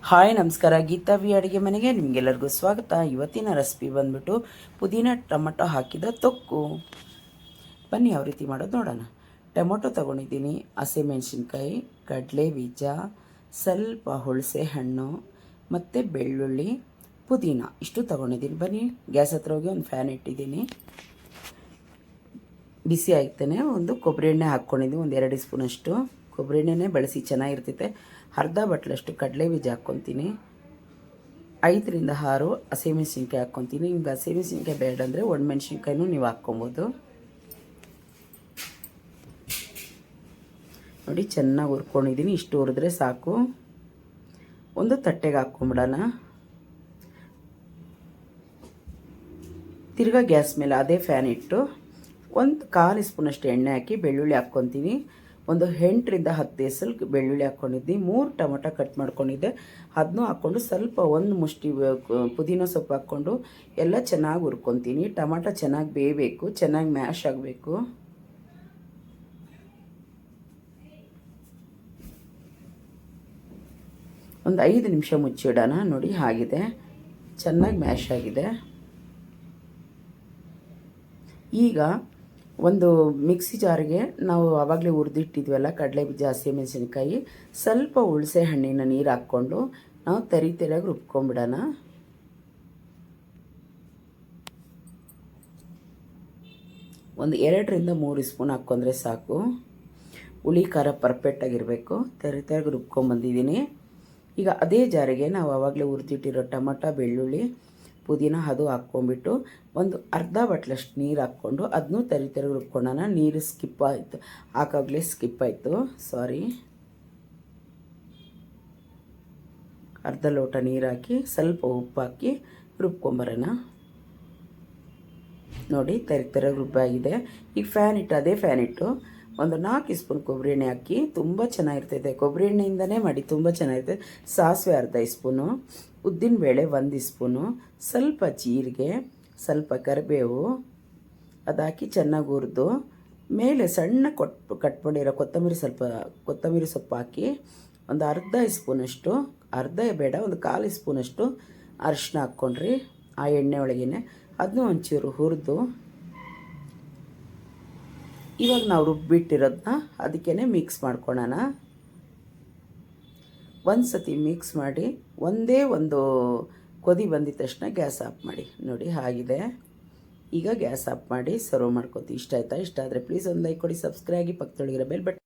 Hi ನಮಸ್ಕಾರ, Geetha V ಅಡುಗೆ ಮನೆಗೆ ನಿಮಗೆಲ್ಲರಿಗೂ ಸ್ವಾಗತ. ಇವತ್ತಿನ ರೆಸಿಪಿ ಬಂದ್ಬಿಟ್ಟು ಪುದೀನ ಟೊಮಟೊ ಹಾಕಿದ ತೊಕ್ಕು. ಬನ್ನಿ ಯಾವ ರೀತಿ ಮಾಡೋದು ನೋಡೋಣ. ಟೊಮೊಟೊ ತೊಗೊಂಡಿದ್ದೀನಿ, ಹಸಿಮೆಣಸಿನ್ಕಾಯಿ, ಕಡಲೆ ಬೀಜ, ಸ್ವಲ್ಪ ಹುಣಸೆ ಹಣ್ಣು ಮತ್ತು ಬೆಳ್ಳುಳ್ಳಿ, ಪುದೀನ ಇಷ್ಟು ತೊಗೊಂಡಿದ್ದೀನಿ. ಬನ್ನಿ ಗ್ಯಾಸ್ ಹತ್ರ ಹೋಗಿ ಒಂದು ಫ್ಯಾನ್ ಇಟ್ಟಿದ್ದೀನಿ. ಬಿಸಿ ಆಗ್ತಾನೆ ಒಂದು ಕೊಬ್ಬರಿ ಎಣ್ಣೆ ಹಾಕ್ಕೊಂಡಿದ್ದೀನಿ, ಒಂದು 2 ಸ್ಪೂನಷ್ಟು ಕೊಬ್ಬರಿ ಎಣ್ಣೆನೇ ಬಳಸಿ, ಚೆನ್ನಾಗಿರ್ತೈತೆ. ಅರ್ಧ ಬಟ್ಲಷ್ಟು ಕಡಲೆ ಬೀಜ ಹಾಕ್ಕೊತೀನಿ, 5ರಿಂದ 6 ಹಸಿಮೆಣಸಿನ್ಕಾಯಿ ಹಾಕ್ಕೊತೀನಿ. ನಿಮ್ಗೆ ಹಸಿಮೆಣಸಿನ್ಕಾಯಿ ಬೇಡ ಅಂದರೆ ಒಣಮೆಣ್ಸಿನ್ಕಾಯಿನೂ ನೀವು ಹಾಕ್ಕೊಬೋದು. ನೋಡಿ ಚೆನ್ನಾಗಿ ಹುರ್ಕೊಂಡಿದ್ದೀನಿ, ಇಷ್ಟು ಹುರಿದ್ರೆ ಸಾಕು. ಒಂದು ತಟ್ಟೆಗೆ ಹಾಕ್ಕೊಂಬಿಡೋಣ. ತಿರ್ಗಾ ಗ್ಯಾಸ್ ಮೇಲೆ ಅದೇ ಫ್ಯಾನ್ ಇಟ್ಟು ಒಂದು 1/4 ಸ್ಪೂನಷ್ಟು ಎಣ್ಣೆ ಹಾಕಿ ಬೆಳ್ಳುಳ್ಳಿ ಹಾಕ್ಕೊತೀನಿ. ಒಂದು 8ರಿಂದ 10 ಎಸಳು ಬೆಳ್ಳುಳ್ಳಿ ಹಾಕ್ಕೊಂಡಿದ್ದೆ, 3 ಟೊಮೊಟೊ ಕಟ್ ಮಾಡ್ಕೊಂಡಿದ್ದೆ, ಅದನ್ನೂ ಹಾಕ್ಕೊಂಡು ಸ್ವಲ್ಪ ಒಂದು ಮುಷ್ಟಿ ಪುದೀನ ಸೊಪ್ಪು ಹಾಕ್ಕೊಂಡು ಎಲ್ಲ ಚೆನ್ನಾಗಿ ಹುರ್ಕೊತೀನಿ. ಟೊಮೊಟೊ ಚೆನ್ನಾಗಿ ಬೇಯಬೇಕು, ಚೆನ್ನಾಗಿ ಮ್ಯಾಶ್ ಆಗಬೇಕು. ಒಂದು 5 ನಿಮಿಷ ಮುಚ್ಚಿಡೋಣ. ನೋಡಿ ಆಗಿದೆ, ಚೆನ್ನಾಗಿ ಮ್ಯಾಶ್ ಆಗಿದೆ. ಈಗ ಒಂದು ಮಿಕ್ಸಿ ಜಾರಿಗೆ ನಾವು ಆವಾಗಲೇ ಹುರಿದಿಟ್ಟಿದ್ವಲ್ಲ ಕಡಲೆ ಬೀಜ, ಹಸಿಮೆಣಸಿನ್ಕಾಯಿ, ಸ್ವಲ್ಪ ಹುಣಸೆ ಹಣ್ಣಿನ ನೀರು ಹಾಕ್ಕೊಂಡು ನಾವು ತರಿಯಾಗಿ ರುಬ್ಕೊಂಬಿಡೋಣ. ಒಂದು 2ರಿಂದ 3 ಸ್ಪೂನ್ ಹಾಕ್ಕೊಂಡ್ರೆ ಸಾಕು. ಹುಳಿ ಖಾರ ಪರ್ಫೆಕ್ಟಾಗಿರಬೇಕು. ತರಿಯಾಗಿ ರುಬ್ಕೊಂಬಂದಿದ್ದೀನಿ. ಈಗ ಅದೇ ಜಾರಿಗೆ ನಾವು ಆವಾಗಲೇ ಹುರಿದಿಟ್ಟಿರೋ ಟೊಮೊಟೊ, ಬೆಳ್ಳುಳ್ಳಿ, ಪುದೀನ ಅದು ಹಾಕ್ಕೊಂಬಿಟ್ಟು ಒಂದು ಅರ್ಧ ಬಟ್ಲಷ್ಟು ನೀರು ಹಾಕ್ಕೊಂಡು ಅದನ್ನೂ ತರಿಯಾಗಿ ರುಬ್ಕೊಳ್ಳೋಣ. ನೀರು ಸ್ಕಿಪ್ ಆಯಿತು, ಹಾಕಾಗಲೇ ಸ್ಕಿಪ್ ಆಯಿತು, ಸಾರಿ. ಅರ್ಧ ಲೋಟ ನೀರು ಹಾಕಿ ಸ್ವಲ್ಪ ಉಪ್ಪು ಹಾಕಿ ರುಬ್ಕೊಂಬರೋಣ. ನೋಡಿ ತರಿಯಾಗಿ ರುಬ್ಬಾಗಿದೆ. ಈಗ ಫ್ಯಾನ್ ಇಟ್ಟು ಅದೇ ಫ್ಯಾನ್ ಇಟ್ಟು ಒಂದು 4 ಸ್ಪೂನ್ ಕೊಬ್ಬರಿ ಎಣ್ಣೆ ಹಾಕಿ, ತುಂಬ ಚೆನ್ನಾಗಿರ್ತೈತೆ. ಕೊಬ್ಬರಿ ಎಣ್ಣೆಯಿಂದನೇ ಮಾಡಿ, ತುಂಬ ಚೆನ್ನಾಗಿರ್ತೈತೆ. ಸಾಸಿವೆ ಅರ್ಧ ಸ್ಪೂನು, ಉದ್ದಿನಬೇಳೆ 1 ಸ್ಪೂನು, ಸ್ವಲ್ಪ ಜೀರಿಗೆ, ಸ್ವಲ್ಪ ಕರಿಬೇವು ಅದು ಹಾಕಿ ಚೆನ್ನಾಗಿ ಹುರಿದು ಮೇಲೆ ಸಣ್ಣ ಕಟ್ ಮಾಡಿರೋ ಕೊತ್ತಂಬರಿ ಸೊಪ್ಪು ಹಾಕಿ ಒಂದು ಅರ್ಧ ಸ್ಪೂನಷ್ಟು, ಅರ್ಧ ಬೇಡ ಒಂದು 1/4 ಸ್ಪೂನಷ್ಟು ಅರಿಶಿನ ಹಾಕ್ಕೊಂಡ್ರಿ ಆ ಎಣ್ಣೆ ಒಳಗೇನೆ. ಅದನ್ನೂ ಒಂಚೂರು ಹುರಿದು ಇವಾಗ ನಾವು ರುಬ್ಬಿಟ್ಟಿರೋದನ್ನ ಅದಕ್ಕೇ ಮಿಕ್ಸ್ ಮಾಡ್ಕೊಳ್ಳೋಣ. ಒಂದು ಸತಿ ಮಿಕ್ಸ್ ಮಾಡಿ ಒಂದೇ ಒಂದು ಕೊದಿ ಬಂದಿದ ತಕ್ಷಣ ಗ್ಯಾಸ್ ಆಫ್ ಮಾಡಿ. ನೋಡಿ ಆಗಿದೆ. ಈಗ ಗ್ಯಾಸ್ ಆಫ್ ಮಾಡಿ ಸರ್ವ್ ಮಾಡ್ಕೊತೀವಿ. ಇಷ್ಟ ಆಯಿತಾ? ಇಷ್ಟ ಆದರೆ ಪ್ಲೀಸ್ ಒಂದು ಲೈಕ್ ಕೊಡಿ, ಸಬ್ಸ್ಕ್ರೈಬ್ ಆಗಿ, ಪಕ್ಕದೊಳಗಿರೋ ಬೆಲ್ ಬಟನ್